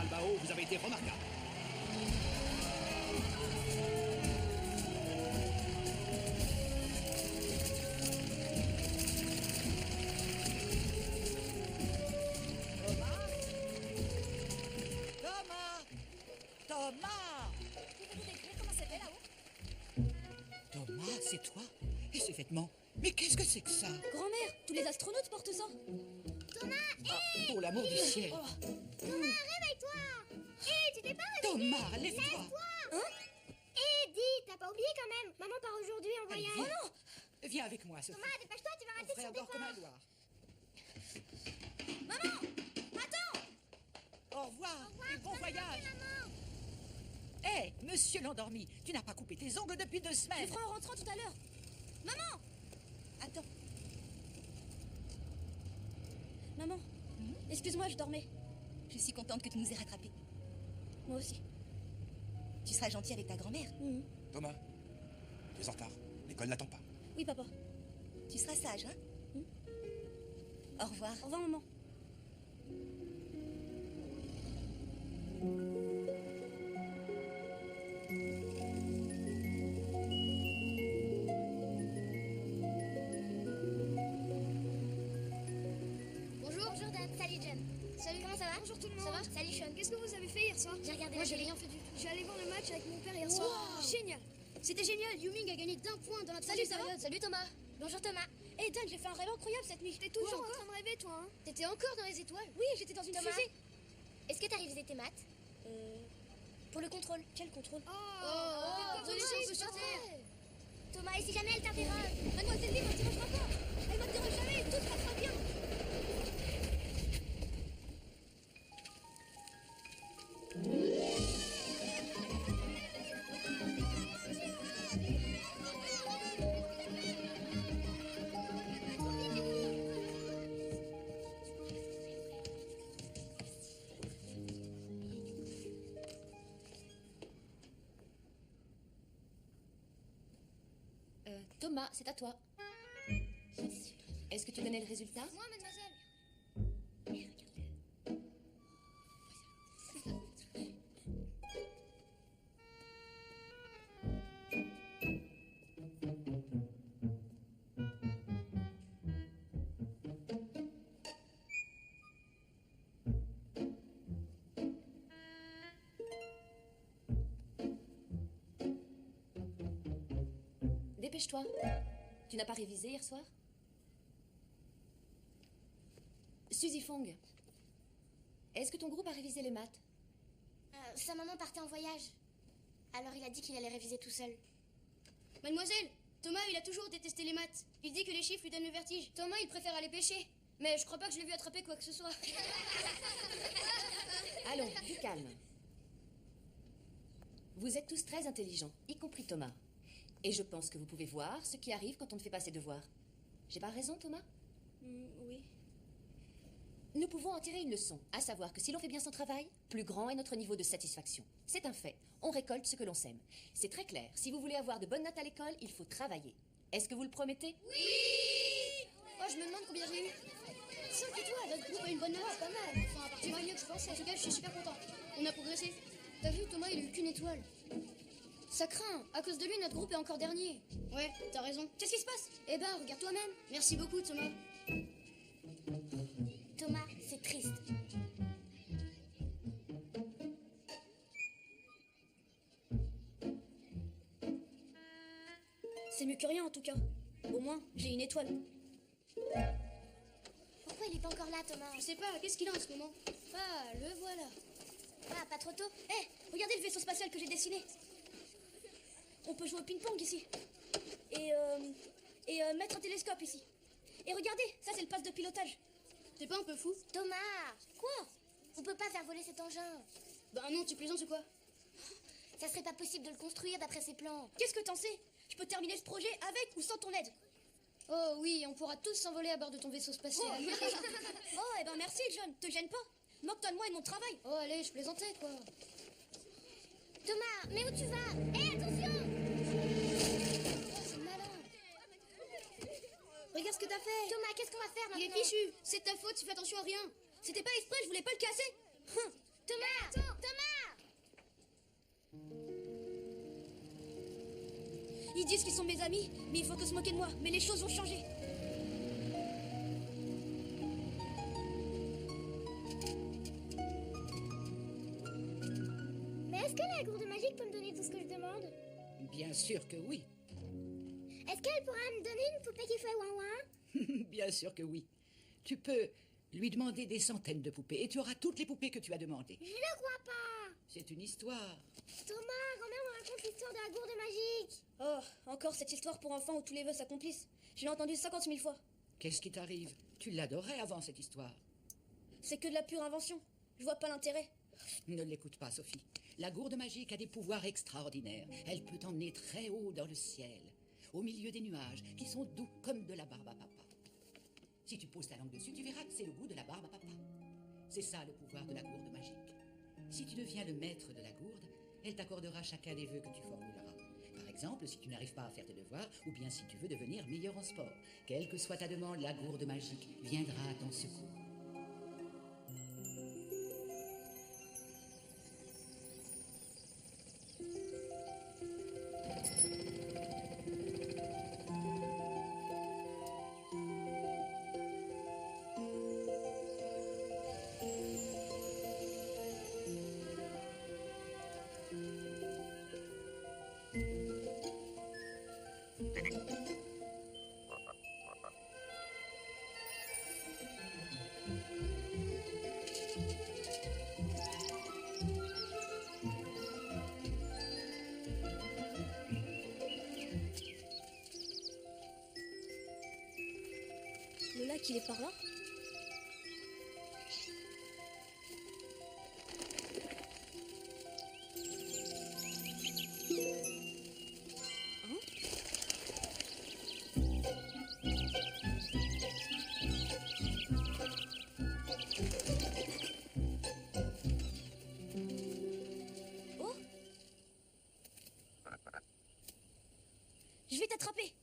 Bao, vous avez été remarquable. Thomas! Pouvez-vous décrire comment c'était là-haut? Thomas, c'est toi? Et ces vêtements? Mais qu'est-ce que c'est que ça? Grand-mère, tous les astronautes portent ça. Thomas, hé Pour l'amour du ciel! Thomas, réveille-toi. Hé, tu t'es pas réveillé? Thomas, lève-toi! Hein? Hé, dis, t'as pas oublié quand même? Maman part aujourd'hui en Allez, voyage. viens. Viens avec moi, Sophie. Thomas, dépêche-toi, tu vas On rater ferait son encore comme un départ. loir. Maman! Attends! Au revoir, et bon voyage! Maman. Hé, monsieur l'endormi, tu n'as pas coupé tes ongles depuis 2 Je semaines! le ferai en rentrant tout à l'heure. Maman! Attends, Maman, excuse-moi, je dormais. Je suis contente que tu nous aies rattrapés. Moi aussi. Tu seras gentil avec ta grand-mère. Thomas, tu es en retard. L'école n'attend pas. Oui, papa. Tu seras sage, hein? Au revoir. Au revoir, maman. Bonjour. Bonjour, Dan. Salut, John. Salut, comment ça va? Bonjour tout le monde. Ça va? Salut, Sean. Qu'est-ce que vous avez fait hier soir? J'ai regardé Moi, la j'ai télé. rien fait du tout. J'ai allé voir le match avec mon père hier soir. Génial. C'était génial. Yuming a gagné d'1 point dans la Salut, troisième ça va? période. Salut, Thomas. Bonjour, Thomas. Hé, Dan, j'ai fait un rêve incroyable cette nuit. T'es toujours Quoi? en train de rêver, toi, hein? T'étais encore dans les étoiles? Oui, j'étais dans une Thomas. fusée. Est-ce que t'as révisé tes maths? Pour le contrôle. Quel contrôle? Tenez, on peut sortir. Thomas, et si jamais elle t'interroge? Mademoiselle Lee m'interrogera pas. Elle m'interroge jamais, tout se passera bien. Thomas, c'est à toi. Est-ce que tu connais le résultat? Moi, mademoiselle. Dépêche-toi. Tu n'as pas révisé hier soir? Suzy Fong, est-ce que ton groupe a révisé les maths? Sa maman partait en voyage. Alors il a dit qu'il allait réviser tout seul. Mademoiselle, Thomas, il a toujours détesté les maths. Il dit que les chiffres lui donnent le vertige. Thomas, il préfère aller pêcher. Mais je crois pas que je l'ai vu attraper quoi que ce soit. Allons, du calme. Vous êtes tous très intelligents, y compris Thomas. Et je pense que vous pouvez voir ce qui arrive quand on ne fait pas ses devoirs. J'ai pas raison, Thomas? Oui. Nous pouvons en tirer une leçon, à savoir que si l'on fait bien son travail, plus grand est notre niveau de satisfaction. C'est un fait. On récolte ce que l'on sème. C'est très clair. Si vous voulez avoir de bonnes notes à l'école, il faut travailler. Est-ce que vous le promettez? Oh, je me demande combien j'ai eu. 5 étoiles, notre groupe a une bonne note, c'est pas mal. Enfin, c'est mieux que je pensais. En tout cas, je suis super content. On a progressé. T'as vu, Thomas, il a eu qu'une étoile. Ça craint. À cause de lui, notre groupe est encore dernier. Ouais, t'as raison. Qu'est-ce qui se passe? Eh ben, regarde toi-même. Merci beaucoup, Thomas. Thomas, c'est triste. C'est mieux que rien en tout cas. Au moins, j'ai une étoile. Pourquoi il est pas encore là, Thomas? Je sais pas, qu'est-ce qu'il a en ce moment? Ah, le voilà. Ah, pas trop tôt? Hé, regardez le vaisseau spatial que j'ai dessiné. On peut jouer au ping-pong ici. Et mettre un télescope ici. Et regardez, ça c'est le passe de pilotage. T'es pas un peu fou? Thomas! Quoi? On peut pas faire voler cet engin. Bah non, tu plaisantes ou quoi? Ça serait pas possible de le construire d'après ses plans. Qu'est-ce que t'en sais? Je peux terminer ce projet avec ou sans ton aide. Oh oui, on pourra tous s'envoler à bord de ton vaisseau spatial. Oh, eh ben merci John, te gêne pas. Moque-toi de moi et de mon travail. Oh allez, je plaisantais quoi. Thomas, mais où tu vas? Hé, attention! Oh, c'est malin. Regarde ce que t'as fait. Thomas, qu'est-ce qu'on va faire maintenant? Il est fichu. C'est ta faute, tu fais attention à rien. C'était pas exprès, je voulais pas le casser. Thomas, attends, Thomas! Ils disent qu'ils sont mes amis, mais il faut que se moquer de moi. Mais les choses ont changé. Mais est-ce que la gourde magique peut me donner tout ce que je demande? Bien sûr que oui. Est-ce qu'elle pourra me donner une poupée qui fait ouin-ouin? Bien sûr que oui. Tu peux lui demander des centaines de poupées et tu auras toutes les poupées que tu as demandées. Je ne crois pas! C'est une histoire. Thomas, grand-mère me raconte l'histoire de la gourde magique. Oh, encore cette histoire pour enfants où tous les vœux s'accomplissent. Je l'ai entendue 50 000 fois. Qu'est-ce qui t'arrive? Tu l'adorais avant cette histoire. C'est que de la pure invention. Je vois pas l'intérêt. Ne l'écoute pas, Sophie. La gourde magique a des pouvoirs extraordinaires. Elle peut t'emmener très haut dans le ciel, au milieu des nuages, qui sont doux comme de la barbe à papa. Si tu poses ta langue dessus, tu verras que c'est le goût de la barbe à papa. C'est ça le pouvoir de la gourde magique. Si tu deviens le maître de la gourde, elle t'accordera chacun des vœux que tu formuleras. Par exemple, si tu n'arrives pas à faire tes devoirs, ou bien si tu veux devenir meilleur en sport. Quelle que soit ta demande, la gourde magique viendra à ton secours. Le lac, il est par là. Oh! Je vais t'attraper.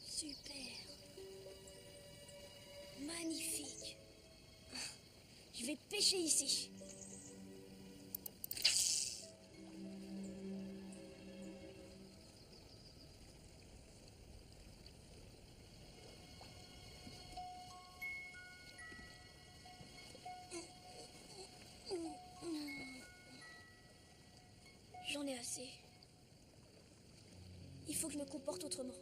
Super. Magnifique. Je vais pêcher ici. J'en ai assez. Il faut que je me comporte autrement.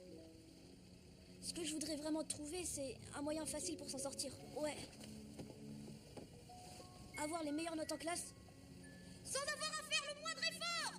Ce que je voudrais vraiment trouver, c'est un moyen facile pour s'en sortir. Ouais. Avoir les meilleures notes en classe, sans avoir à faire le moindre effort.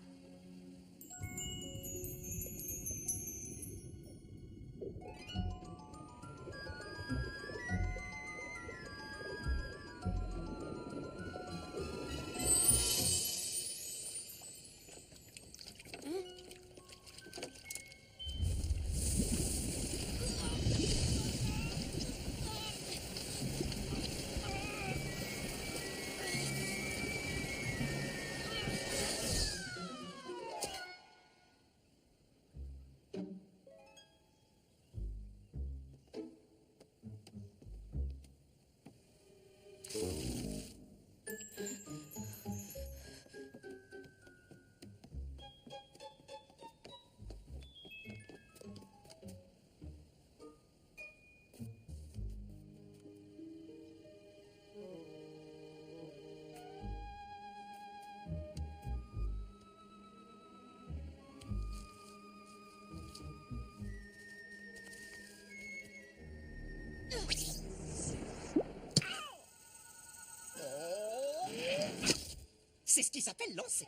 C'est ce qui s'appelle lancer.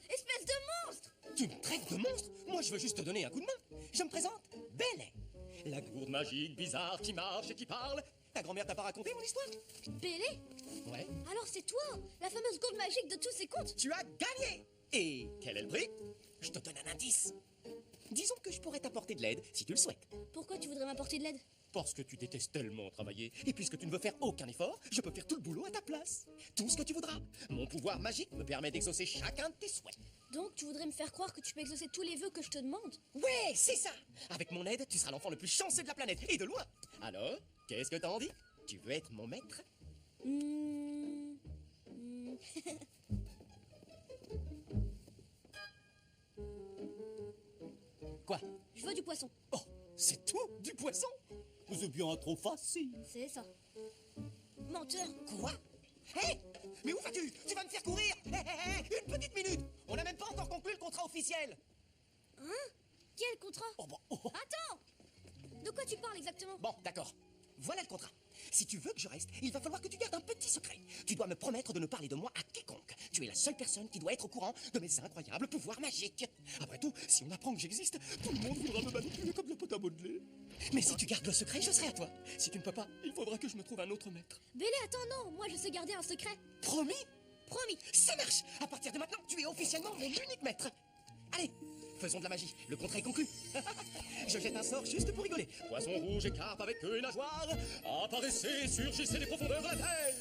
Espèce de monstre! Tu me traites de monstre? Moi, je veux juste te donner un coup de main. Je me présente, Bellet. La gourde magique bizarre qui marche et qui parle. Ta grand-mère t'a pas raconté mon histoire? Bélé? Ouais. Alors c'est toi, la fameuse gourde magique de tous ces contes? Tu as gagné. Et quel est le prix? Je te donne un indice. disons que je pourrais t'apporter de l'aide, si tu le souhaites. Pourquoi tu voudrais m'apporter de l'aide? Parce que tu détestes tellement travailler, et puisque tu ne veux faire aucun effort, je peux faire tout le boulot à ta place. Tout ce que tu voudras. Mon pouvoir magique me permet d'exaucer chacun de tes souhaits. Donc tu voudrais me faire croire que tu peux exaucer tous les vœux que je te demande? Ouais, c'est ça. Avec mon aide, tu seras l'enfant le plus chanceux de la planète, et de loin. Alors, qu'est-ce que t'en dis? Tu veux être mon maître? Quoi? Je veux du poisson. Oh, c'est tout? Du poisson? C'est bien trop facile. C'est ça. Menteur. Quoi? Hé! Mais où vas-tu? Tu vas me faire courir! Hé, une petite minute! On n'a même pas encore conclu le contrat officiel! Hein? Quel contrat? Oh. Attends! De quoi tu parles exactement? Bon, d'accord. Voilà le contrat. Si tu veux que je reste, il va falloir que tu gardes un petit secret. Tu dois me promettre de ne parler de moi à quiconque. Tu es la seule personne qui doit être au courant de mes incroyables pouvoirs magiques. Après tout, si on apprend que j'existe, tout le monde voudra me manipuler comme la pâte à modeler. Mais si tu gardes le secret, je serai à toi. Si tu ne peux pas, il faudra que je me trouve un autre maître. Bélé, attends, non! Moi je sais garder un secret. Promis? Promis! Ça marche! À partir de maintenant, tu es officiellement mon unique maître. Allez, faisons de la magie. Le contrat est conclu. Je jette un sort juste pour rigoler. Poisson rouge et carpe avec queue et nageoire, apparaissez, surgissez des profondeurs de la terre.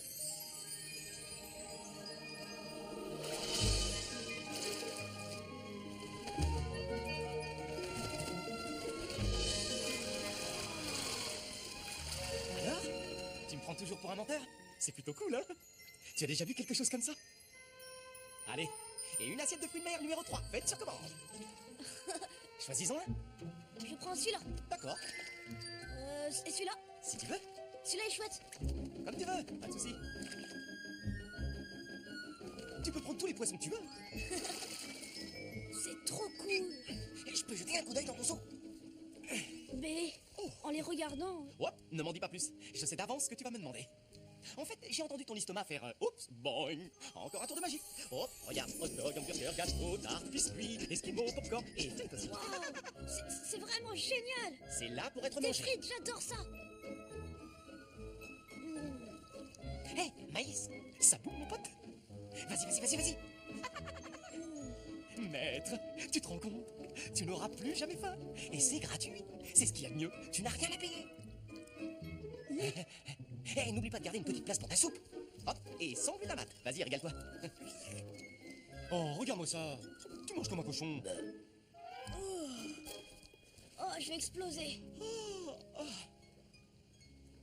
Alors? Tu me prends toujours pour un menteur? C'est plutôt cool, hein? Tu as déjà vu quelque chose comme ça? Allez, et une assiette de fruits de mer numéro 3, faite sur commande. Choisissons un. Je prends celui-là. D'accord, Et celui-là? si tu veux. Celui-là est chouette. Comme tu veux, pas de soucis. Tu peux prendre tous les poissons que tu veux. C'est trop cool. Et je peux jeter un coup d'œil dans ton seau. Bélé, en les regardant... Oh, ne m'en dis pas plus. Je sais d'avance ce que tu vas me demander. En fait, j'ai entendu ton estomac faire un oups, boing. Encore un tour de magie. Oh, regarde, hot dog, hamburger, gâteau, tarte, biscuit, esquimau, popcorn et frites aussi. Waouh! C'est vraiment génial! C'est là pour être Des mangé. frites, j'adore ça! Hé, maïs, ça boue, mon pote. Vas-y. Maître, tu te rends compte? Tu n'auras plus jamais faim. Et c'est gratuit. C'est ce qu'il y a de mieux. Tu n'as rien à payer. Hé, n'oublie pas de garder une petite place pour ta soupe. Hop, et sans glutamate. Vas-y, régale-toi. Oh, regarde-moi ça. Tu manges comme un cochon. Oh, je vais exploser!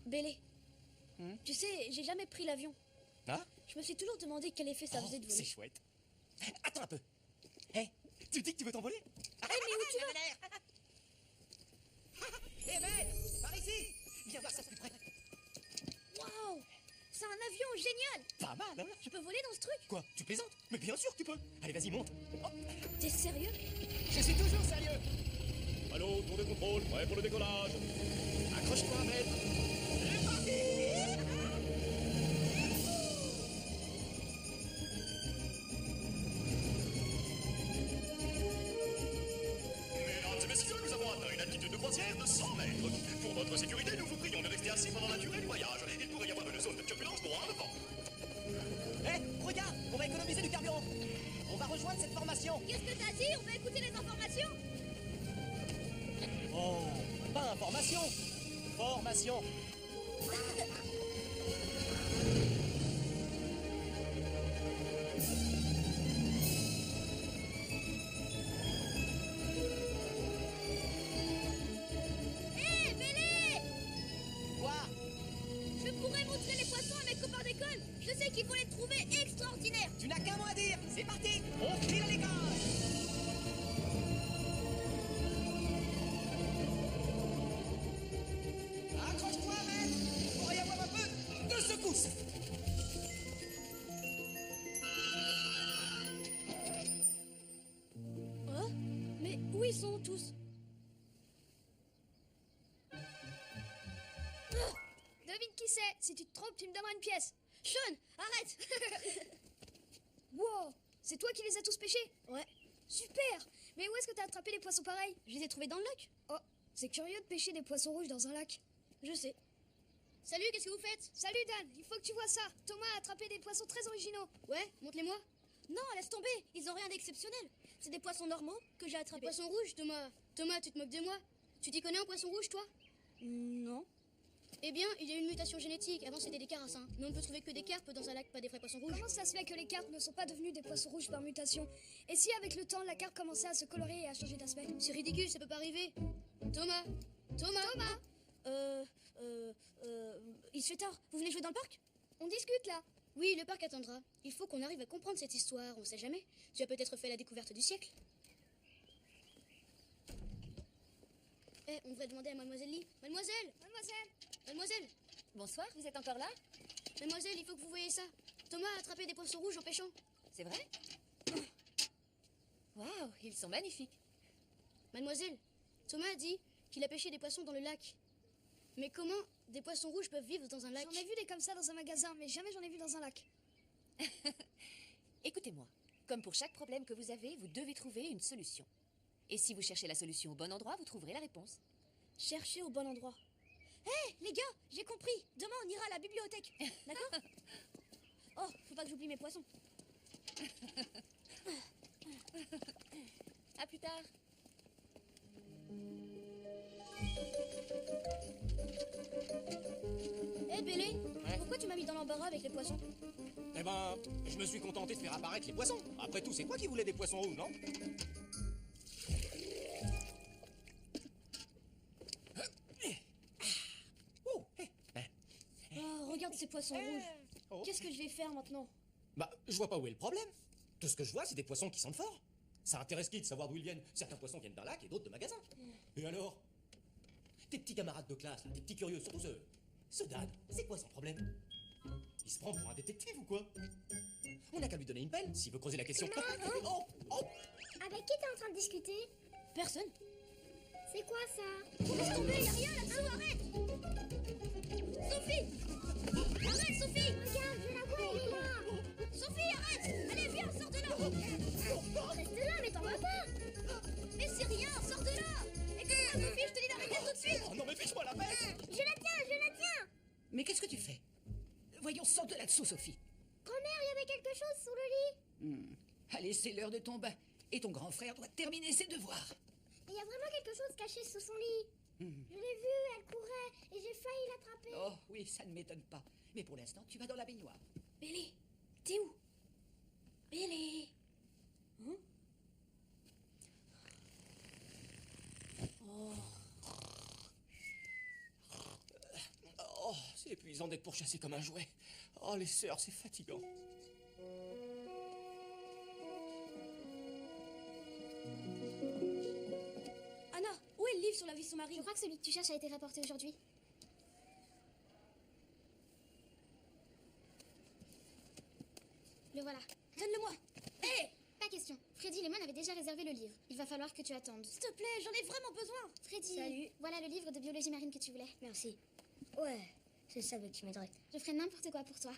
Bélé, tu sais, j'ai jamais pris l'avion. Ah, Je me suis toujours demandé quel effet ça faisait de c'est voler. chouette. Attends un peu. Hé, tu dis que tu veux t'envoler? Mais où tu vas? Hé, maître, par ici. Viens voir ça de plus près. Waouh! C'est un avion génial! Pas mal, hein? Je peux voler dans ce truc? Quoi, tu plaisantes? Mais bien sûr que tu peux. Allez, vas-y, monte. Oh, T'es sérieux? je suis toujours sérieux. Allô, tour de contrôle, prêt pour le décollage. Accroche-toi, maître. C'est parti. Mesdames et messieurs, nous avons atteint une altitude de croisière de 100 mètres. Pour votre sécurité, nous vous prions de rester assis pendant la durée du voyage. Il pourrait y avoir une zone de turbulence droit devant. Hé, regarde, on va économiser du carburant. On va rejoindre cette formation. Qu'est-ce que t'as dit? On va écouter les informations? Oh, pas information, formation. Hé, Bélé! Quoi? Je pourrais montrer les poissons à mes copains d'école. Je sais qu'il faut les trouver extraordinaires. Tu n'as qu'un mot à dire. C'est parti. On file à l'école. Accroche-toi, maître. Il pourrait y avoir un peu de secousse. Oh? Mais où ils sont tous? Devine qui c'est. Si tu te trompes, tu me donneras une pièce. Sean, arrête! Wow, c'est toi qui les as tous pêchés? Ouais, Super. Mais où est-ce que t'as attrapé les poissons pareils? je les ai trouvés dans le lac. Oh, c'est curieux de pêcher des poissons rouges dans un lac. Je sais. Salut, qu'est-ce que vous faites? Salut Dan, il faut que tu vois ça. Thomas a attrapé des poissons très originaux. Ouais, montre-les-moi. Non, laisse tomber, ils ont rien d'exceptionnel. C'est des poissons normaux que j'ai Des attrapés. poissons rouges, Thomas. Thomas, tu te moques de moi? Tu t'y connais en poisson rouge, toi? Non. Eh bien, il y a une mutation génétique. Avant, c'était des carasses, hein. Mais on ne peut trouver que des carpes dans un lac, pas des vrais poissons rouges. Comment ça se fait que les carpes ne sont pas devenues des poissons rouges par mutation? Et si avec le temps la carpe commençait à se colorer et à changer d'aspect? C'est ridicule, ça peut pas arriver. Thomas! Thomas! Il se fait tard. Vous venez jouer dans le parc? On discute là. Oui, le parc attendra. Il faut qu'on arrive à comprendre cette histoire, on sait jamais. Tu as peut-être fait la découverte du siècle. Eh, on devrait demander à Mademoiselle Lee. Mademoiselle! Mademoiselle! Bonsoir, vous êtes encore là? Mademoiselle, il faut que vous voyez ça. Thomas a attrapé des poissons rouges en pêchant. C'est vrai? Waouh, ils sont magnifiques. Mademoiselle, Thomas a dit qu'il a pêché des poissons dans le lac. Mais comment des poissons rouges peuvent vivre dans un lac? J'en ai vu des comme ça dans un magasin, mais jamais j'en ai vu dans un lac. Écoutez-moi, comme pour chaque problème que vous avez, vous devez trouver une solution. Et si vous cherchez la solution au bon endroit, vous trouverez la réponse. Cherchez au bon endroit. Hé, les gars, j'ai compris. Demain, on ira à la bibliothèque. D'accord? Oh, faut pas que j'oublie mes poissons. À plus tard. Hé, Bélé, Ouais. pourquoi tu m'as mis dans l'embarras avec les poissons? Eh ben, je me suis contenté de faire apparaître les poissons. Après tout, c'est toi qui voulais des poissons rouges, non? Oh, Oh, regarde ces poissons rouges. Oh. Qu'est-ce que je vais faire maintenant? Bah, je vois pas où est le problème. Tout ce que je vois, c'est des poissons qui sentent fort. Ça intéresse qui de savoir d'où ils viennent? Certains poissons viennent d'un lac et d'autres de magasins. Et alors? Tes petits camarades de classe, là, tes petits curieux, surtout ce dad, c'est quoi son problème? Il se prend pour un détective ou quoi? On n'a qu'à lui donner une pelle s'il veut creuser la question. Oh, oh. Avec qui t'es en train de discuter? Personne. C'est quoi ça? Laisse tomber, y'a rien là-dessous, arrête! Sophie! Arrête, Sophie! Regarde, je la vois, elle est là. Sophie, arrête! Allez, viens, sors de là! Reste là, mais t'en vas pas. Mais c'est rien, sors de là! Écoute-moi, Sophie, je te dis d'arrêter tout de suite! Oh non, mais fiche-moi la pelle! Je la tiens. Mais qu'est-ce que tu fais? Voyons, sors de là-dessous, Sophie. Grand-mère, il y avait quelque chose sous le lit. Allez, c'est l'heure de ton bain. Et ton grand frère doit terminer ses devoirs. Il y a vraiment quelque chose caché sous son lit. Je l'ai vue, elle courait et j'ai failli l'attraper. Oh, oui, ça ne m'étonne pas. Mais pour l'instant, tu vas dans la baignoire. Bélé, t'es où? Bélé! Oh, c'est épuisant d'être pourchassé comme un jouet. Oh, les sœurs, c'est fatigant. Anna, où est le livre sur la vie Je sous-marine? crois que celui que tu cherches a été rapporté aujourd'hui. Le voilà. Donne-le-moi! Hé! Pas question. Freddy Lemon avait déjà réservé le livre. Il va falloir que tu attendes. S'il te plaît, j'en ai vraiment besoin! Freddy, Salut. voilà le livre de biologie marine que tu voulais. Merci. Ouais, c'est ça qui m'aiderait. Je ferai n'importe quoi pour toi.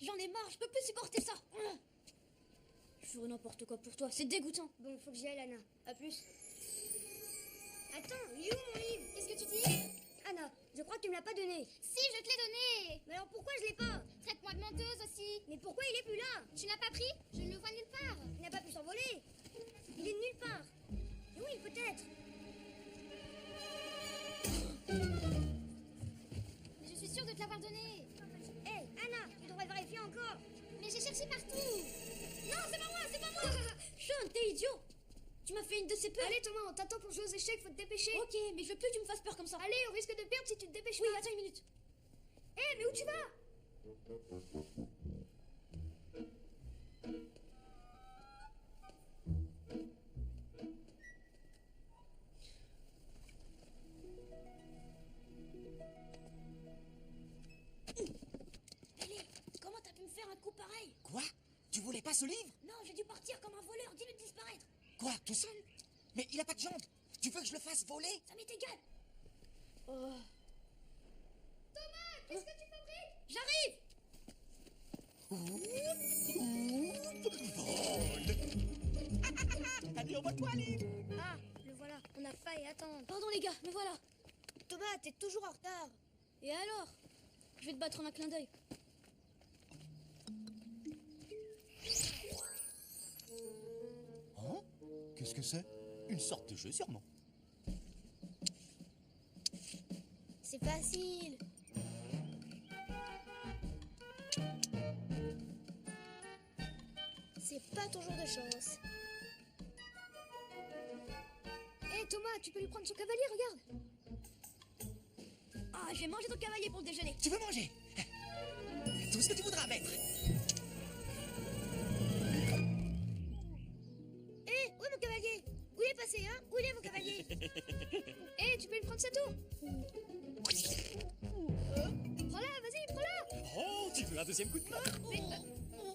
J'en ai marre, je peux plus supporter ça! Je ferai n'importe quoi pour toi, c'est dégoûtant. Bon, faut que j'y aille, Anna. À plus. Attends, il est où mon livre? Qu'est-ce que tu dis? Anna, je crois que tu me l'as pas donné. Si, je te l'ai donné. Mais alors pourquoi je l'ai pas? Traite-moi de menteuse aussi. Mais pourquoi il est plus là? Tu n'as pas pris? Je ne le vois nulle part. Il n'a pas pu s'envoler. Il est de nulle part. Oui, peut-être. Mais je suis sûre de te l'avoir donné. Hé, Anna, tu devrais vérifier encore. Mais j'ai cherché partout. Non, c'est pas moi, c'est pas moi. Sean, t'es idiot. Tu m'as fait une de ces peurs. Allez Thomas, on t'attend pour jouer aux échecs, faut te dépêcher. Ok, mais je veux plus que tu me fasses peur comme ça. Allez, on risque de perdre si tu te dépêches Oui, pas. attends une minute. Hé, mais où tu vas? Ellie, comment t'as pu me faire un coup pareil? Quoi? Tu voulais pas ce livre? Non, j'ai dû partir comme un voleur. Dis-le de disparaître. Quoi? Tout seul? Mais il a pas de jambes. Tu veux que je le fasse voler? Ça m'est égal. Oh. Thomas, qu'est-ce que tu fabriques? J'arrive. Allez, envoie-toi, livre! Ah, le voilà, on a failli attendre. Pardon les gars, me voilà. Thomas, t'es toujours en retard. Et alors? Je vais te battre en un clin d'œil. Hein? Qu'est-ce que c'est? Une sorte de jeu, sûrement. C'est facile. C'est pas ton jour de chance. Hé Thomas, tu peux lui prendre son cavalier, regarde. Ah, je vais manger ton cavalier pour le déjeuner. Tu veux manger? Tout ce que tu voudras, maître. Hé, où est mon cavalier? Où il est passé, hein? Où il est mon cavalier? Hé, tu peux lui prendre sa tour. Prends-la, vas-y, prends-la. Oh, tu veux un deuxième coup de main?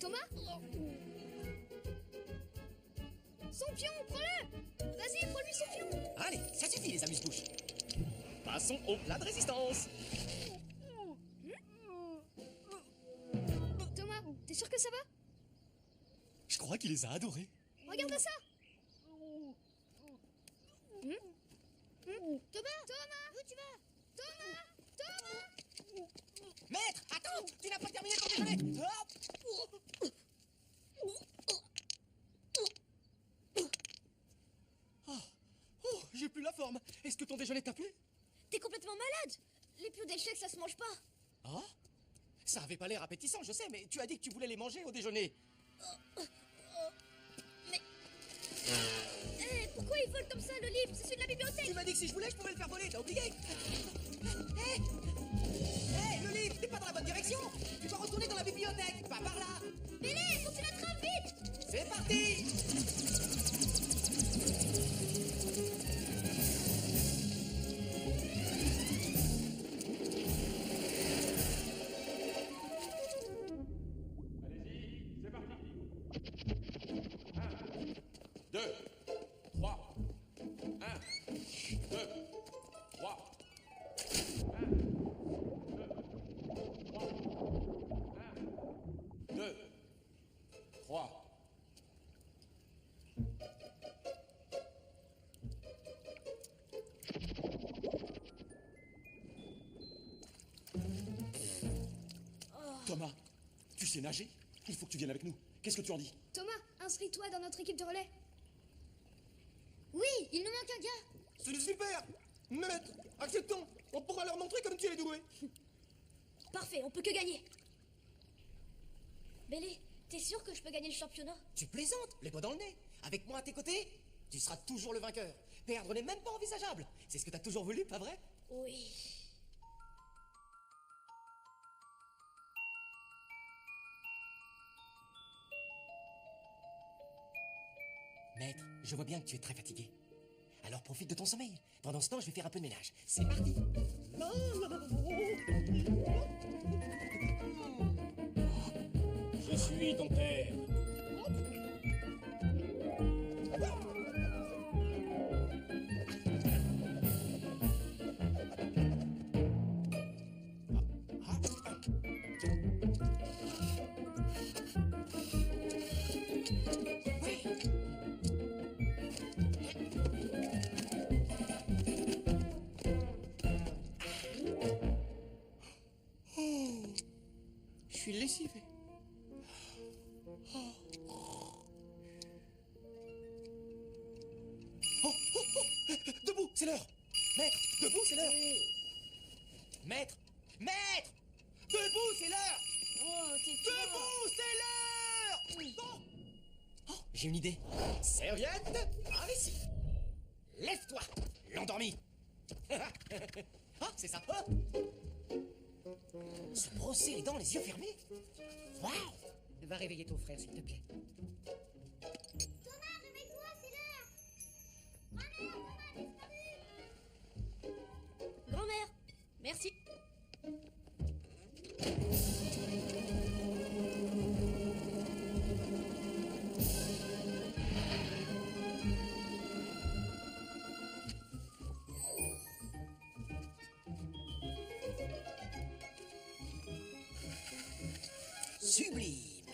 Thomas? Son pion, prends-le. Vas-y, prends-lui son pion. Allez, ça suffit, les amuse-bouches. Passons au plat de résistance. Thomas, t'es sûr que ça va? Je crois qu'il les a adorés. Regarde ça. Thomas, où tu vas? Thomas, Maître, attends, tu n'as pas terminé ton déjeuner. Oh, j'ai plus la forme. Est-ce que ton déjeuner t'a plu? T'es complètement malade. Les pions d'échecs, ça se mange pas. Ah? Ça avait pas l'air appétissant, je sais, mais tu as dit que tu voulais les manger au déjeuner. Eh, pourquoi ils volent comme ça le livre? C'est celui de la bibliothèque. Tu m'as dit que si je voulais, je pouvais le faire voler, t'as oublié? Hé, le livre, t'es pas dans la bonne direction. Tu dois retourner dans la bibliothèque, pas par là. Bélé, faut que tu l'attrapes vite. C'est parti. Thomas, tu sais nager? Il faut que tu viennes avec nous. Qu'est-ce que tu en dis? Thomas, inscris-toi dans notre équipe de relais. oui, il nous manque un gars. C'est super. Maître, acceptons. On pourra leur montrer comme tu es doué. Parfait, on peut que gagner. Bélé, t'es sûr que je peux gagner le championnat? Tu plaisantes, les doigts dans le nez. Avec moi à tes côtés, tu seras toujours le vainqueur. Perdre n'est même pas envisageable. C'est ce que t'as toujours voulu, pas vrai? Oui. Maître, je vois bien que tu es très fatigué. Alors profite de ton sommeil. Pendant ce temps, je vais faire un peu de ménage. C'est parti. Je suis ton père. Je suis lessivé. Debout, c'est l'heure. Maître, debout, c'est l'heure. Maître, maître, debout, c'est l'heure. Oh, t'es Debout, c'est l'heure. Oh, j'ai une idée. Serviette, par ici. Lève-toi, l'endormi. Ah, c'est ça. Oh. Se brosser les dents, les yeux fermés. Waouh. Va réveiller ton frère, s'il te plaît. Thomas, réveille-toi, c'est l'heure. Grand-mère, Thomas, disparu. Grand-mère, merci. Sublime.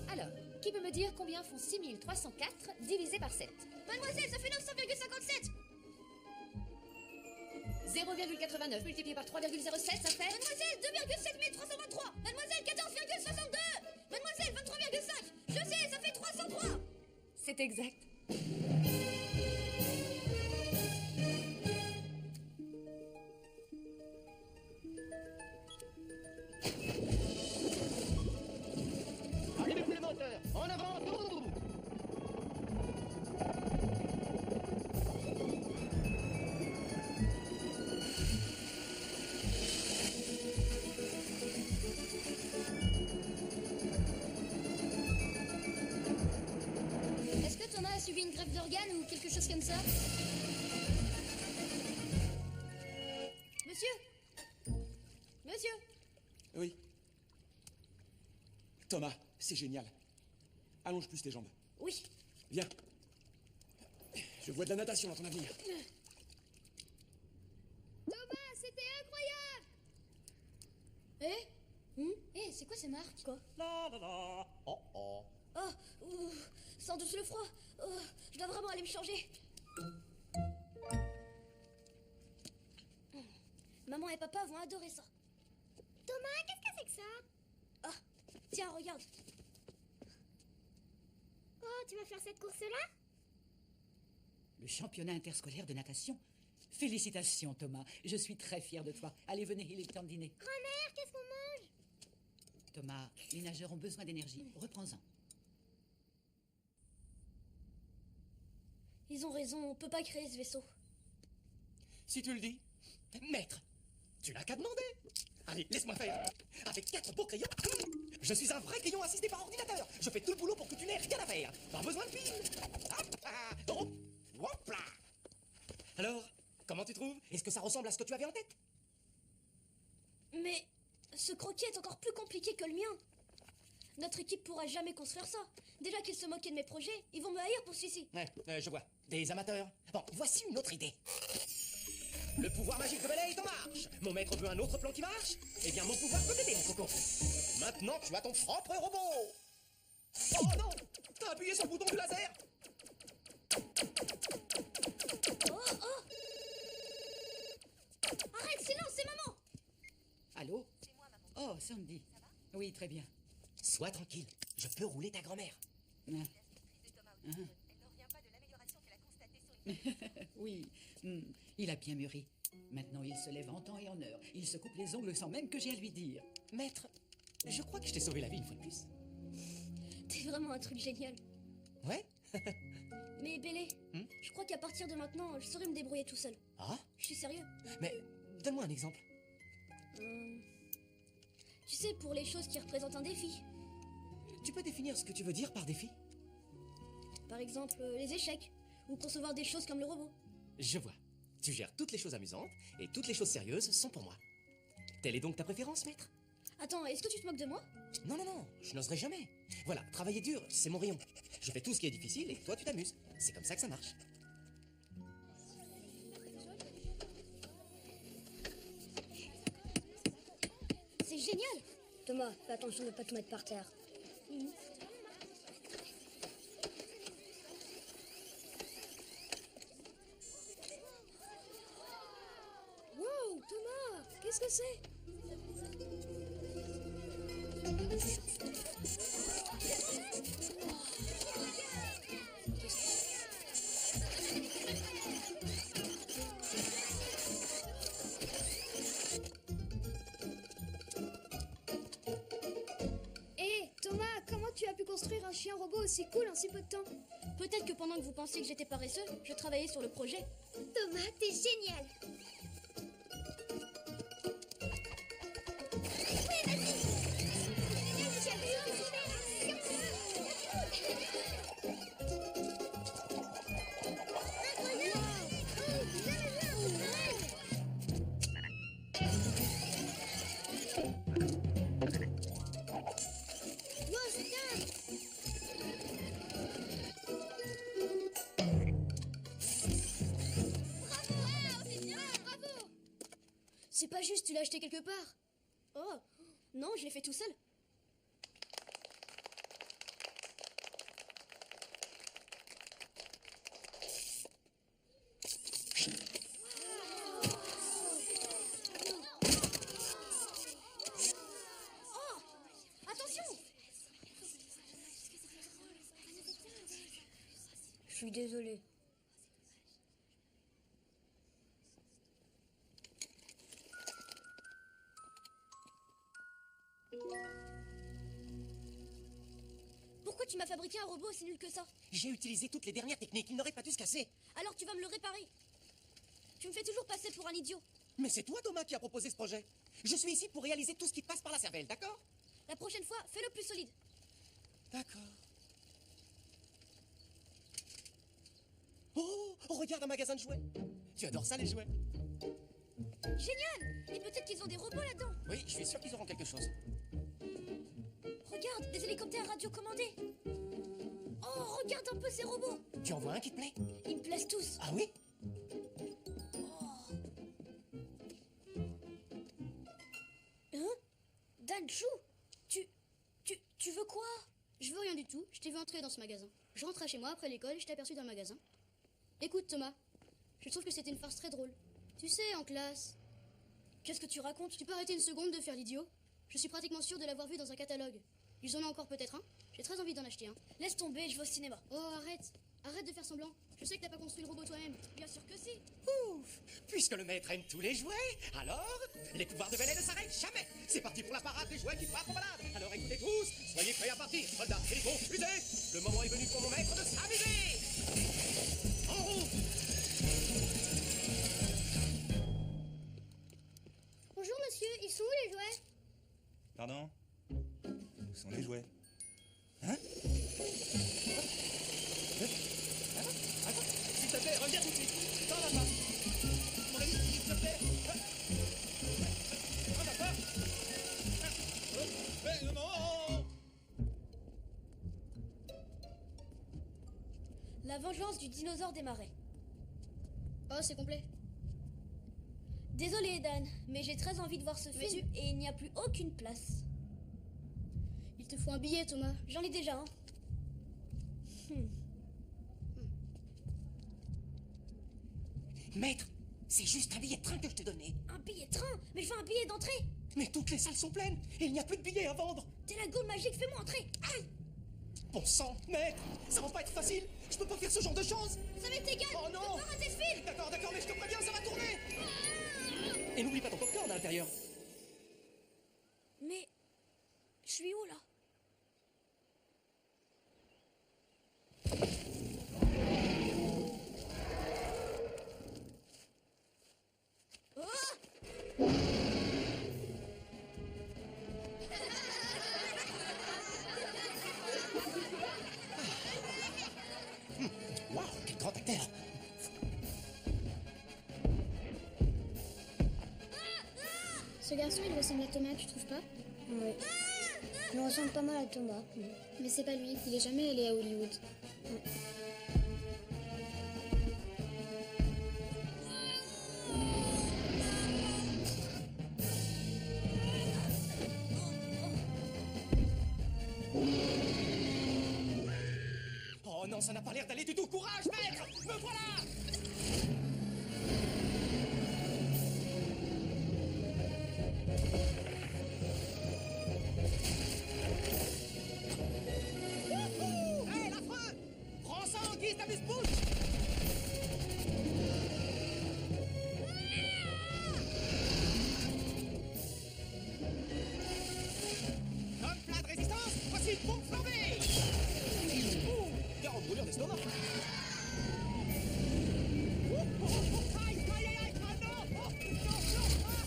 Alors, qui peut me dire combien font 6304 divisé par 7? Mademoiselle, ça fait 900,57. 0,89 multiplié par 3,07, ça fait... Mademoiselle, 2,7323. Mademoiselle, 14,62. Mademoiselle, 23,5. Je sais, ça fait 303. exact. Allumez les moteurs. En avant. Est-ce que Thomas a subi une greffe d'organes ou quelque chose comme ça? Monsieur? Monsieur? Oui. Thomas, c'est génial. Allonge plus tes jambes. Oui. Viens. Je vois de la natation dans ton avenir. Thomas, c'était incroyable! C'est quoi ces marques? Quoi? La la la. Oh oh. Sans doute le froid. Je dois vraiment aller me changer. Maman et papa vont adorer ça. Thomas, qu'est-ce que c'est que ça? Ah, tiens, regarde. Oh, tu vas faire cette course-là? Le championnat interscolaire de natation. Félicitations, Thomas. Je suis très fière de toi. Allez, venez, il est temps de dîner. Grand-mère, qu'est-ce qu'on mange? Thomas, les nageurs ont besoin d'énergie. Reprends-en. Ils ont raison, on peut pas créer ce vaisseau. Si tu le dis. Maître, tu n'as qu'à demander. Allez, laisse-moi faire. Avec 4 beaux crayons, je suis un vrai crayon assisté par ordinateur. Je fais tout le boulot pour que tu n'aies rien à faire. Pas besoin de pile. Hop, hop, hop là. Alors, comment tu trouves? Est-ce que ça ressemble à ce que tu avais en tête? Mais ce croquis est encore plus compliqué que le mien. Notre équipe pourra jamais construire ça. Déjà qu'ils se moquaient de mes projets, ils vont me haïr pour celui-ci. Ouais, je vois. Des amateurs. Bon, voici une autre idée. Le pouvoir magique de Bel est en marche. Mon maître veut un autre plan qui marche. Eh bien, mon pouvoir peut t'aider, mon coco. Maintenant, tu as ton propre robot. Oh non! T'as appuyé sur le bouton du laser. Arrête, silence, c'est maman. Allô? Oh, Sandy. Oui, très bien. Sois tranquille, je peux rouler ta grand-mère. Oui, il a bien mûri. Maintenant, il se lève en temps et en heure. Il se coupe les ongles sans même que j'ai à lui dire. Maître, je crois que je t'ai sauvé la vie une fois de plus. T'es vraiment un truc génial. Ouais? Mais Bélé, je crois qu'à partir de maintenant, je saurai me débrouiller tout seul. Ah? Je suis sérieux. Mais donne-moi un exemple. Tu sais, pour les choses qui représentent un défi. Tu peux définir ce que tu veux dire par défi? Par exemple, les échecs. Ou concevoir des choses comme le robot. Je vois. Tu gères toutes les choses amusantes et toutes les choses sérieuses sont pour moi. Telle est donc ta préférence, maître? Attends, est-ce que tu te moques de moi? Non, non, non, je n'oserais jamais. Voilà, travailler dur, c'est mon rayon. Je fais tout ce qui est difficile et toi, tu t'amuses. C'est comme ça que ça marche. C'est génial! Thomas, fais attention de ne pas te mettre par terre. Wow, Thomas, qu'est-ce que c'est? Hé, Thomas, comment tu as pu construire un chien robot aussi cool en si peu de temps? Peut-être que pendant que vous pensiez que j'étais paresseux, je travaillais sur le projet. Thomas, t'es génial. C'est pas juste, tu l'as acheté quelque part. Oh, non, je l'ai fait tout seul. suis désolée. Pourquoi tu m'as fabriqué un robot aussi nul que ça? J'ai utilisé toutes les dernières techniques, il n'aurait pas dû se casser. Alors tu vas me le réparer. Tu me fais toujours passer pour un idiot. Mais c'est toi, Thomas, qui a proposé ce projet. Je suis ici pour réaliser tout ce qui passe par la cervelle, d'accord? La prochaine fois, fais-le plus solide. D'accord. Oh, regarde un magasin de jouets. Tu adores ça, les jouets? Génial! Et peut-être qu'ils ont des robots là-dedans. Oui, je suis sûr qu'ils auront quelque chose. Regarde, des hélicoptères radiocommandés. Oh, regarde un peu ces robots. Tu en vois un qui te plaît? Ils me plaisent tous. Ah oui? Hein? Danchou, tu veux quoi? Je veux rien du tout, je t'ai vu entrer dans ce magasin. Je rentrais chez moi après l'école et je t'ai aperçu dans le magasin. Écoute Thomas, je trouve que c'était une farce très drôle. Tu sais, en classe... Qu'est-ce que tu racontes? Tu peux arrêter une seconde de faire l'idiot? Je suis pratiquement sûre de l'avoir vu dans un catalogue. Ils en ont encore peut-être un. J'ai très envie d'en acheter un. Laisse tomber, je vais au cinéma. Oh, arrête. Arrête de faire semblant. Je sais que t'as pas construit le robot toi-même. Bien sûr que si. Ouf! Puisque le maître aime tous les jouets, alors les pouvoirs de Bélé ne s'arrêtent jamais. C'est parti pour la parade des jouets qui partent en balade. Alors écoutez tous, soyez prêts à partir. Soldats, hélicos, fusées. Le moment est venu pour mon maître de s'amuser. En route! Bonjour monsieur, ils sont où les jouets? Pardon? Où sont les jouets? Hein? Attends, s'il te plaît, reviens tout de suite. T'en as pas. Mon ami, s'il te plaît. T'en as pas. Mais non! La vengeance du dinosaure des marais. Oh, c'est complet. Désolé Dan, mais j'ai très envie de voir ce film et il n'y a plus aucune place. Il te faut un billet Thomas. J'en ai déjà un. Maître, c'est juste un billet de train que je t'ai donné. Un billet de train? Mais je veux un billet d'entrée. Mais toutes les salles sont pleines et il n'y a plus de billets à vendre. T'es la gaule magique, fais-moi entrer. Aïe! Bon sang, maître, ça va pas être facile. Je peux pas faire ce genre de choses. Ça m'est égal. Oh non! Je peux pas rater le film. D'accord, mais je te préviens, ça va tourner. Et n'oublie pas ton popcorn à l'intérieur. Mais je suis où là? Waouh, quel grand acteur. Ce garçon, il ressemble à Thomas, tu trouves pas? Oui. Il ressemble pas mal à Thomas. Mais c'est pas lui, il est jamais allé à Hollywood. Oh non, ça n'a pas l'air d'aller du tout. Courage, maître. Me voilà. Hé, l'affreux! Prends ça en guise d'amuse-bouche! Comme plat de résistance, voici une pompe flambée! Ouh, garde brûlure d'estomac! Aïe, aïe, aïe, aïe! Ah non! Oh, non, non! Ah!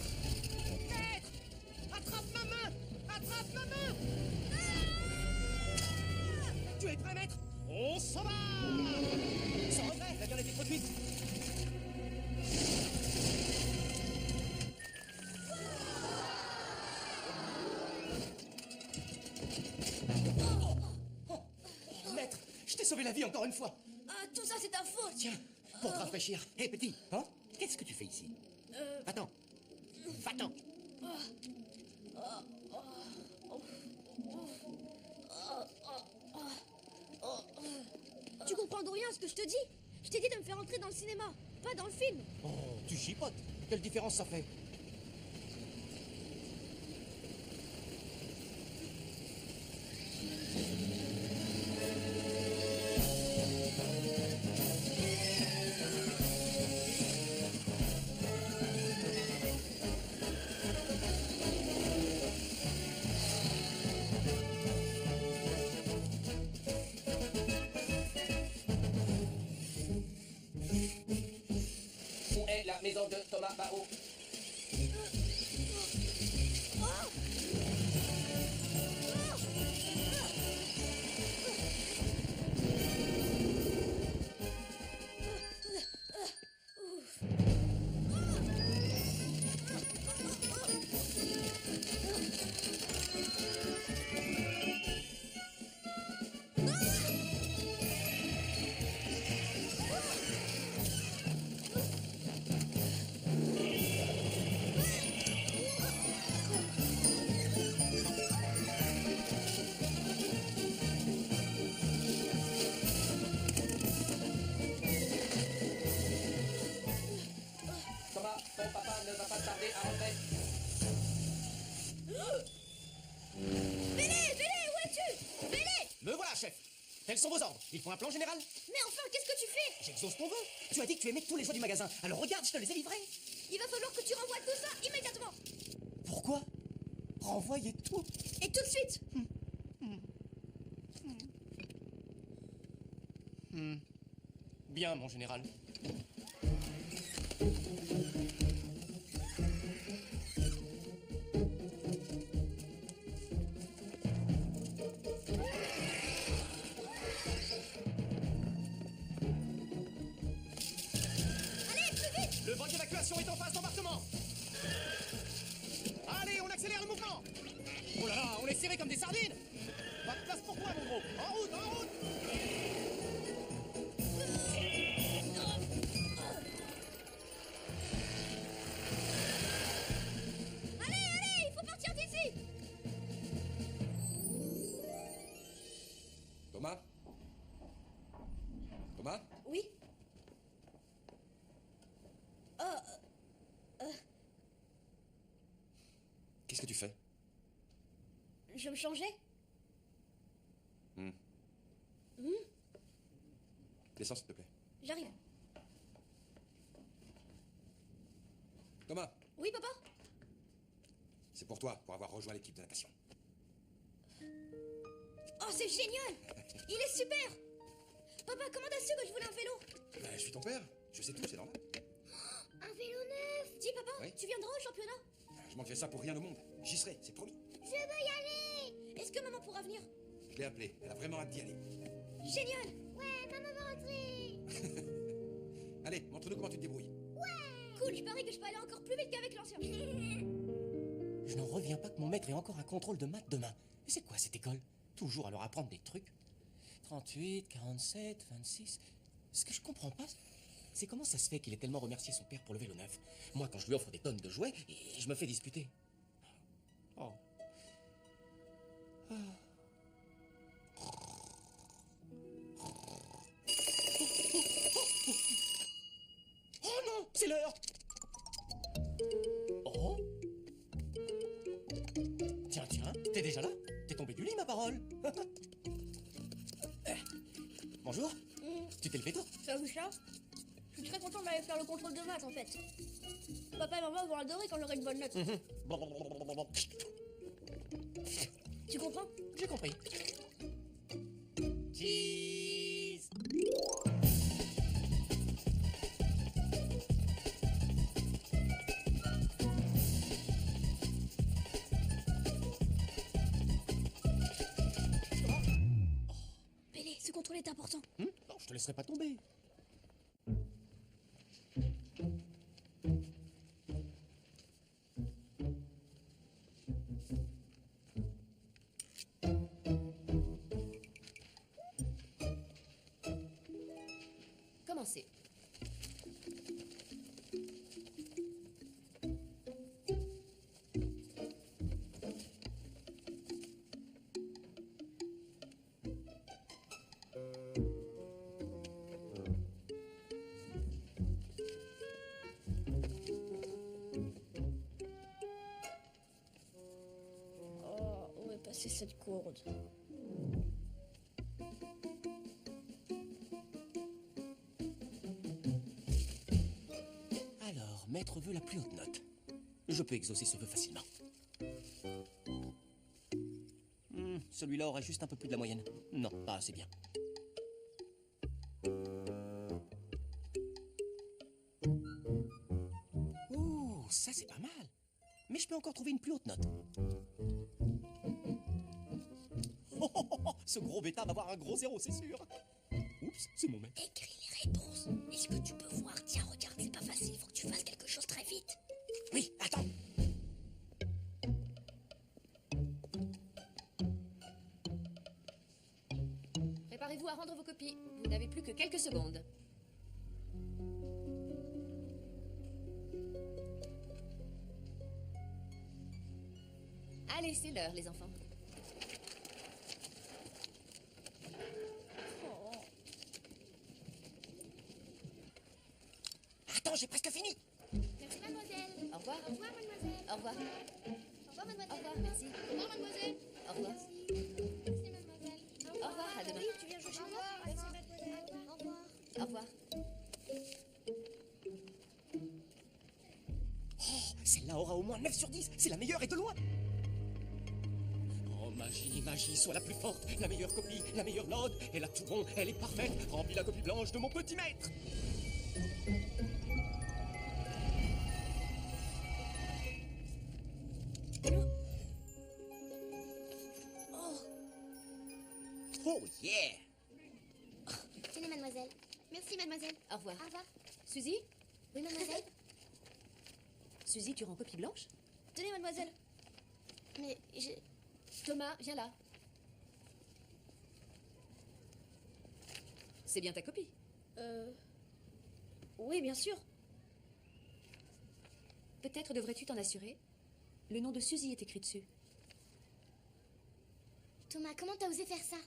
Maître! Attrape ma main! Attrape ma main! Tu es prêt, maître? On s'en va! Sans regret, la viande a été produite. Oh, maître, je t'ai sauvé la vie encore une fois. Ah, tout ça c'est ta faute. Tiens, pour te rafraîchir. Hé, petit, hein? Qu'est-ce que tu fais ici? Va-t'en. Va-t'en. Tu comprends de rien à ce que je te dis? Je t'ai dit de me faire entrer dans le cinéma, pas dans le film. Oh, tu chipotes. Quelle différence ça fait? maison de Thomas Bao. Thomas, ton papa ne va pas tarder à rentrer. Bélé, où es-tu? Bélé! Me voilà, chef. Quels sont vos ordres? Il faut un plan général? Mais enfin, qu'est-ce que tu fais? J'exauce ton vœu. Tu as dit que tu aimais tous les jouets du magasin. Alors regarde, je te les ai livrés. Il va falloir que tu renvoies tout ça immédiatement. Pourquoi? Renvoyer tout. Et tout de suite. Bien, mon général. Allez, plus vite! Le vol d'évacuation est en face d'embarquement. Allez, on accélère le mouvement. Oh là là, on est serré comme des sardines. Pas de place pour toi, mon gros. En route, en route. Allez, il faut partir d'ici! Thomas? Thomas? Oui? Qu'est-ce que tu fais? Je me changeais? Descends, s'il te plaît. J'arrive. Thomas, Oui, papa? c'est pour toi, pour avoir rejoint l'équipe de natation. Oh, c'est génial! Il est super! Papa, comment t'as su que je voulais un vélo? Ben, je suis ton père, je sais tout, c'est normal. Un vélo neuf! Dis, papa, Oui? tu viendras au championnat? Je manquerai ça pour rien au monde. J'y serai, c'est promis. Je veux y aller! Est-ce que maman pourra venir? Je l'ai appelée, elle a vraiment hâte d'y aller. Génial! Ouais, maman va rentrer. Allez, montre-nous comment tu te débrouilles. Cool, je parie que je peux aller encore plus vite qu'avec l'ancien. Je n'en reviens pas que mon maître ait encore un contrôle de maths demain. Mais c'est quoi cette école? Toujours à leur apprendre des trucs. 38, 47, 26... Ce que je comprends pas, c'est comment ça se fait qu'il ait tellement remercié son père pour le vélo neuf. Moi, quand je lui offre des tonnes de jouets, je me fais disputer. Oh. Ah. Oh non, c'est l'heure. Oh. Tiens, t'es déjà là? T'es tombé du lit, ma parole. Bonjour. Tu t'es levé tôt? T'as vu ça? Je suis très content d'aller faire le contrôle de maths en fait. Papa et maman vont adorer quand j'aurai une bonne note. Tu comprends? J'ai compris. Cheese. Bélé, ce contrôle est important. Non, je te laisserai pas tomber. Commencez. Oh, où est passée cette courde? Alors, maître veut la plus haute note. Je peux exaucer ce vœu facilement. Celui-là aurait juste un peu plus de la moyenne. Non, pas assez bien. je peux encore trouver une plus haute note. Ce gros bêta va avoir un gros 0, c'est sûr. Oups, c'est mon mec. Écris les réponses. Est-ce que tu peux voir? Tiens, regarde, c'est pas facile. Il faut que tu fasses quelque chose très vite. Oui, attends. Préparez-vous à rendre vos copies. Vous n'avez plus que quelques secondes. Allez, c'est l'heure, les enfants. Attends, j'ai presque fini. Merci, mademoiselle. Au revoir. Au revoir, mademoiselle. Au revoir. Au revoir, mademoiselle. Au revoir, merci. Au revoir, mademoiselle. Au revoir. Merci, mademoiselle. Au revoir, à demain. Oui, tu viens jouer chez moi? Merci, mademoiselle. Au revoir. Au revoir. Oh, celle-là aura au moins 9 sur 10. C'est la meilleure et de loin. Oh, magie, magie, sois la plus forte. La meilleure copie, la meilleure note. Elle a tout bon, elle est parfaite. Remplis la copie blanche de mon petit maître. Oh yeah! Tenez, mademoiselle. Merci, mademoiselle. Au revoir. Au revoir. Suzy? Oui, mademoiselle. Suzy, tu rends copie blanche? Tenez, mademoiselle. Mais j'ai... Thomas, viens là. C'est bien ta copie? Oui, bien sûr. Peut-être devrais-tu t'en assurer? Le nom de Suzy est écrit dessus. Thomas, comment t'as osé faire ça?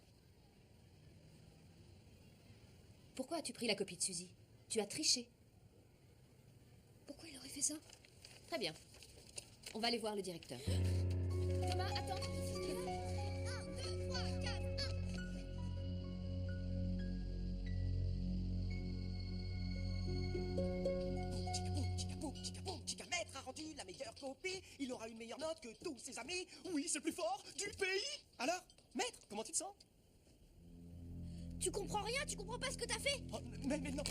Pourquoi as-tu pris la copie de Suzy? Tu as triché. Pourquoi il aurait fait ça? Très bien. On va aller voir le directeur. Thomas, attends. 1, 2, 3, 4, 1. Chica maître a rendu la meilleure copie. Il aura une meilleure note que tous ses amis. Oui, c'est le plus fort du pays. Alors, maître, comment tu te sens? Tu comprends rien, tu comprends pas ce que t'as fait. Oh, mais non,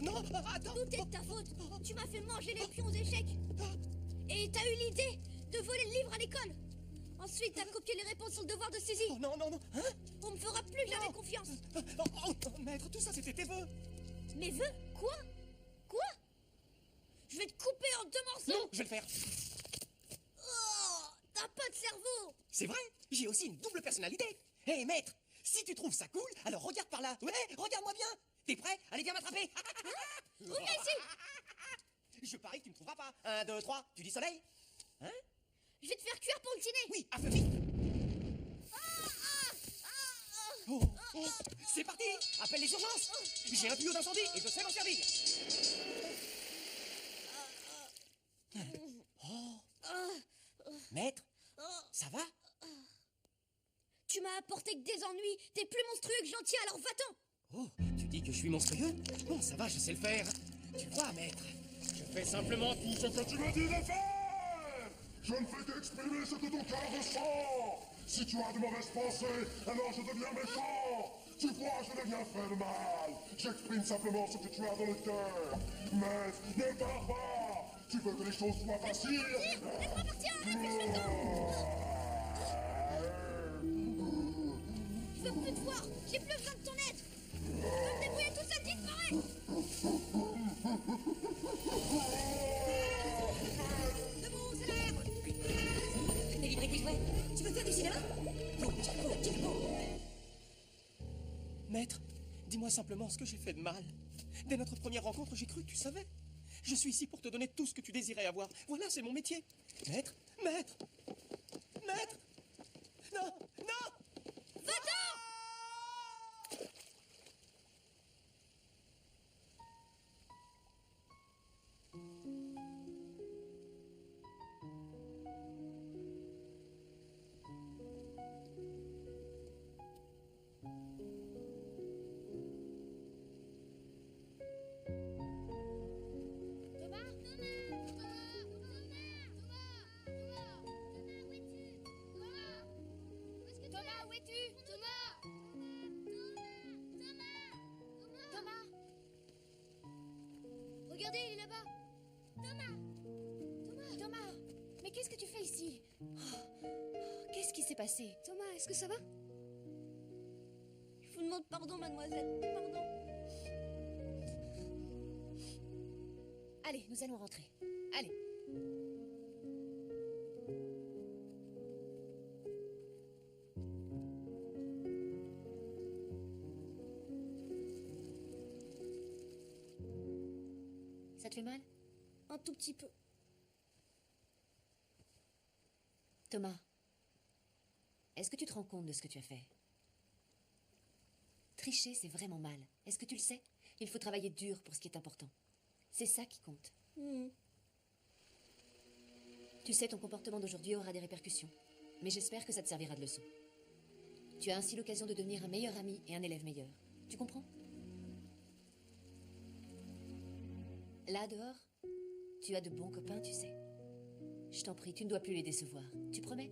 attends. Tout est de ta faute. Tu m'as fait manger les pions aux échecs. Et t'as eu l'idée de voler le livre à l'école. Ensuite, t'as copié les réponses sur le devoir de Suzy. Oh non. Hein? On me fera plus jamais confiance. Oh, maître, tout ça, c'était tes vœux. Mes vœux? Quoi? Je vais te couper en 2 morceaux. Non, je vais le faire. Oh, t'as pas de cerveau. C'est vrai, j'ai aussi une double personnalité. Hé, maître, si tu trouves ça cool, alors regarde par là. Ouais, regarde-moi bien. T'es prêt? Allez, viens m'attraper. Reviens ici. Je parie que tu me trouveras pas. 1, 2, 3, tu dis soleil? Hein? Je vais te faire cuire pour le dîner. Oui, à feu vite. Oh, c'est parti. Appelle les urgences. J'ai un tuyau d'incendie et je sais m'en servir. Maître, ça va? Tu m'as apporté que des ennuis. T'es plus monstrueux que gentil, alors va-t'en. Oh, tu dis que je suis monstrueux? Bon, ça va, je sais le faire. Tu vois, maître, je fais simplement tout ce que tu me dis de faire. Je ne fais qu'exprimer ce que ton cœur ressent. Si tu as de mauvaises pensées, alors je deviens méchant. Tu vois, je ne viens faire de mal. J'exprime simplement ce que tu as dans le cœur. Mais ne pars pas. Tu veux que les choses soient faciles. Laisse-moi partir, réfléchis le temps. Je veux plus te voir. J'ai plus besoin de ton aide. Je peux me débrouiller tout seul, disparaît. Debout, c'est l'air. Délivrer tes jouets. Tu veux faire du cinéma? Maître, dis-moi simplement ce que j'ai fait de mal. Dès notre première rencontre, j'ai cru que tu savais. Je suis ici pour te donner tout ce que tu désirais avoir. Voilà, c'est mon métier. Maître. Non. Va-t'en. qu'est-ce que tu fais ici? Qu'est-ce qui s'est passé? Thomas, est-ce que ça va? Je vous demande pardon, mademoiselle. Pardon. Allez, nous allons rentrer. Allez. Ça te fait mal? Un tout petit peu. Thomas, est-ce que tu te rends compte de ce que tu as fait? Tricher, c'est vraiment mal. Est-ce que tu le sais? Il faut travailler dur pour ce qui est important. C'est ça qui compte. Tu sais, ton comportement d'aujourd'hui aura des répercussions. Mais j'espère que ça te servira de leçon. Tu as ainsi l'occasion de devenir un meilleur ami et un élève meilleur. Tu comprends? Là, dehors, tu as de bons copains, tu sais. Je t'en prie, tu ne dois plus les décevoir. Tu promets?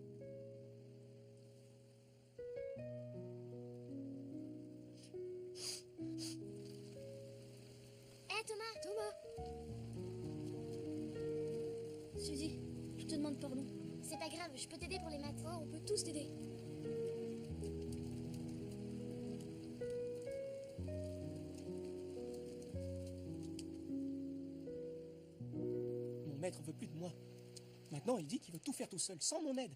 Hé Thomas! Suzy, je te demande pardon. C'est pas grave, je peux t'aider pour les maths. Oh, on peut tous t'aider. Mon maître veut plus de moi. Maintenant, il dit qu'il veut tout faire tout seul, sans mon aide.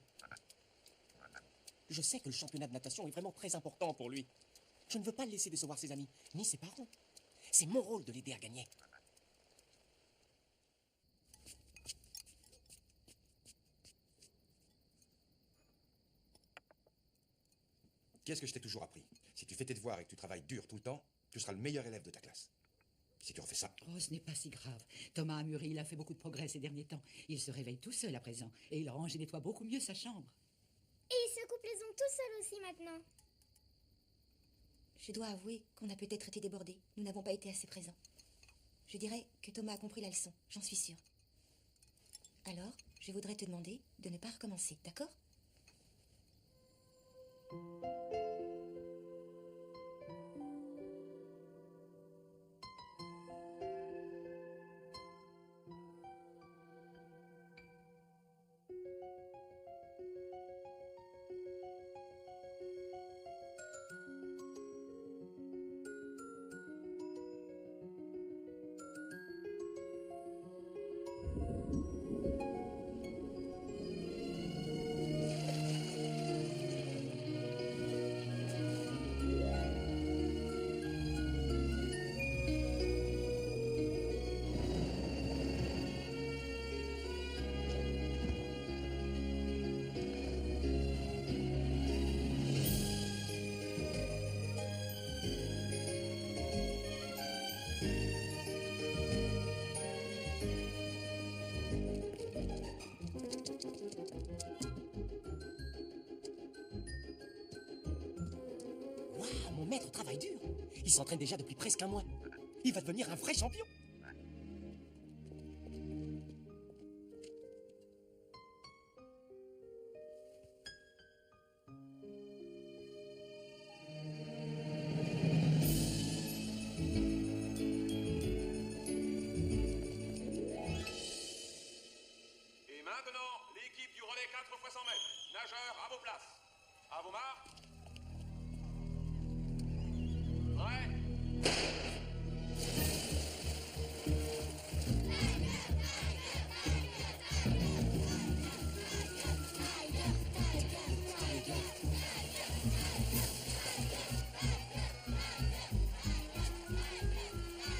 Je sais que le championnat de natation est vraiment très important pour lui. Je ne veux pas le laisser décevoir ses amis, ni ses parents. C'est mon rôle de l'aider à gagner. Qu'est-ce que je t'ai toujours appris? Si tu fais tes devoirs et que tu travailles dur tout le temps, tu seras le meilleur élève de ta classe. Si tu refais ça... Oh, ce n'est pas si grave. Thomas a mûri, il a fait beaucoup de progrès ces derniers temps. Il se réveille tout seul à présent. Et il range et nettoie beaucoup mieux sa chambre. Et il se coupe les ongles tout seul aussi maintenant. Je dois avouer qu'on a peut-être été débordés. Nous n'avons pas été assez présents. Je dirais que Thomas a compris la leçon, j'en suis sûre. Alors, je voudrais te demander de ne pas recommencer, d'accord ? Waouh, mon maître travaille dur. Il s'entraîne déjà depuis presque un mois. Il va devenir un vrai champion. Et maintenant, l'équipe du relais 4 x 100 mètres. Nageurs, à vos places. À vos marques.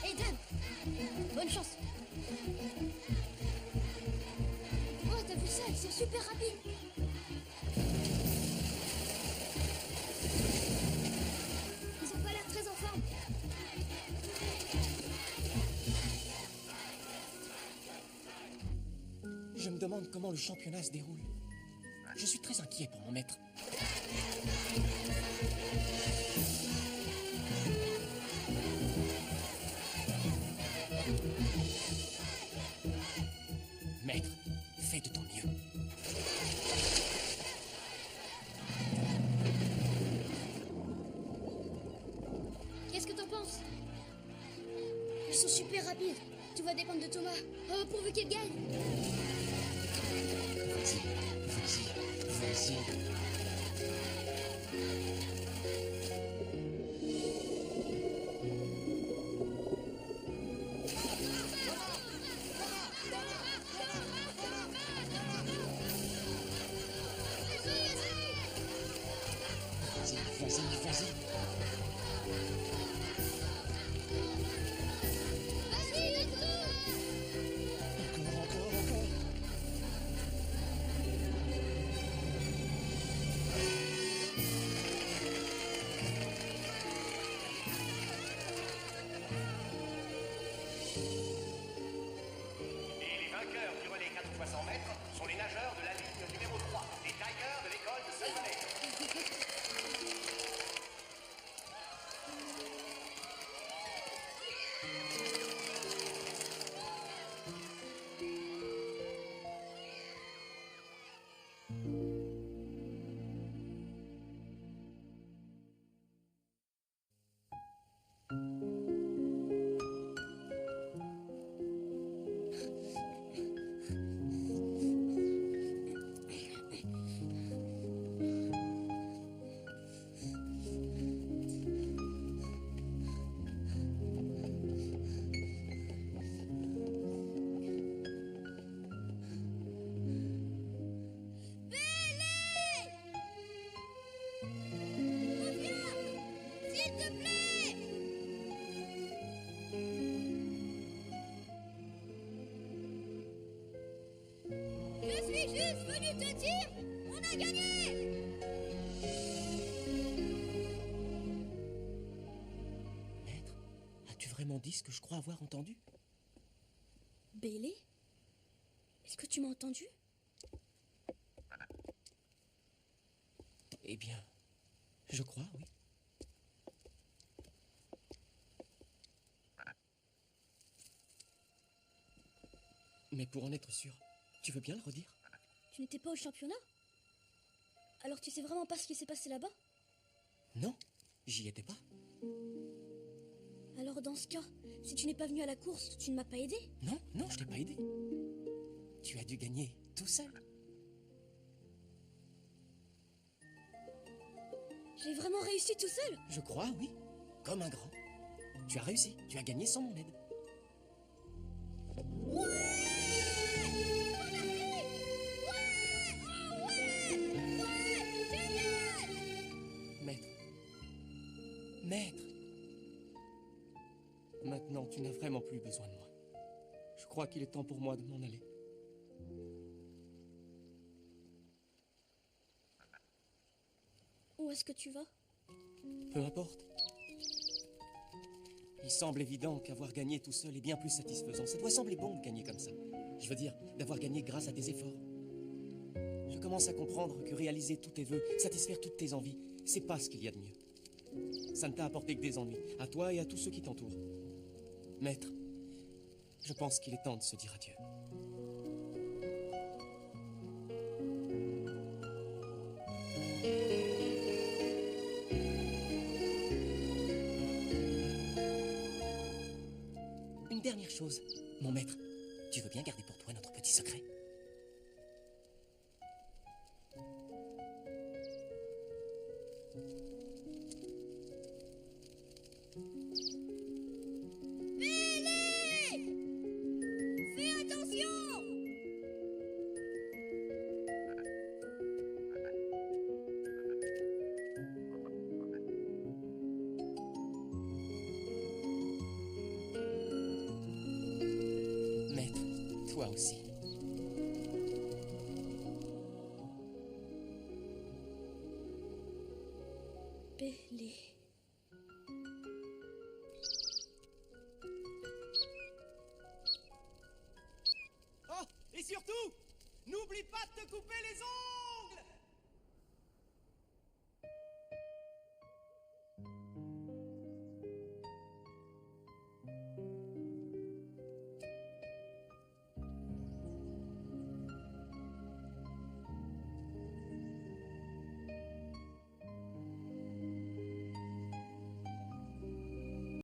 Hey Dan, bonne chance. Oh, t'as vu ça? Ils sont super rapides. Ils ont pas l'air très en forme. Je me demande comment le championnat se déroule. Je suis très inquiet pour mon maître. Maître, fais de ton mieux. Qu'est-ce que t'en penses? Ils sont super rapides. Tout va dépendre de Thomas. Oh, pourvu qu'il gagne. Et les vainqueurs du relais 4 x 100 mètres sont les nageurs de la ligne numéro 3, les Tigers de l'école de Saint-Valais. S'il te plaît! Je suis juste venu te dire, on a gagné! Maître, as-tu vraiment dit ce que je crois avoir entendu? Bailey? Est-ce que tu m'as entendu? Eh bien, je crois, oui. Mais pour en être sûr, tu veux bien le redire? Tu n'étais pas au championnat? Alors tu sais vraiment pas ce qui s'est passé là-bas? Non, j'y étais pas. Alors dans ce cas, si tu n'es pas venu à la course, tu ne m'as pas aidé? Non, non, je t'ai pas aidé. Tu as dû gagner tout seul. J'ai vraiment réussi tout seul? Je crois, oui. Comme un grand. Tu as réussi, tu as gagné sans mon aide. Maître. Maître. Maintenant, tu n'as vraiment plus besoin de moi. Je crois qu'il est temps pour moi de m'en aller. Où est-ce que tu vas? Peu importe. Il semble évident qu'avoir gagné tout seul est bien plus satisfaisant. Ça doit sembler bon de gagner comme ça. Je veux dire, d'avoir gagné grâce à tes efforts. Je commence à comprendre que réaliser tous tes vœux, satisfaire toutes tes envies, c'est pas ce qu'il y a de mieux. Ça ne t'a apporté que des ennuis, à toi et à tous ceux qui t'entourent. Maître, je pense qu'il est temps de se dire adieu. Une dernière chose, mon maître. Tu veux bien garder pour toi notre petit secret? Bailey! Fais attention! Maître, toi aussi. Bailey. Oh, et surtout, n'oublie pas de te couper les ongles!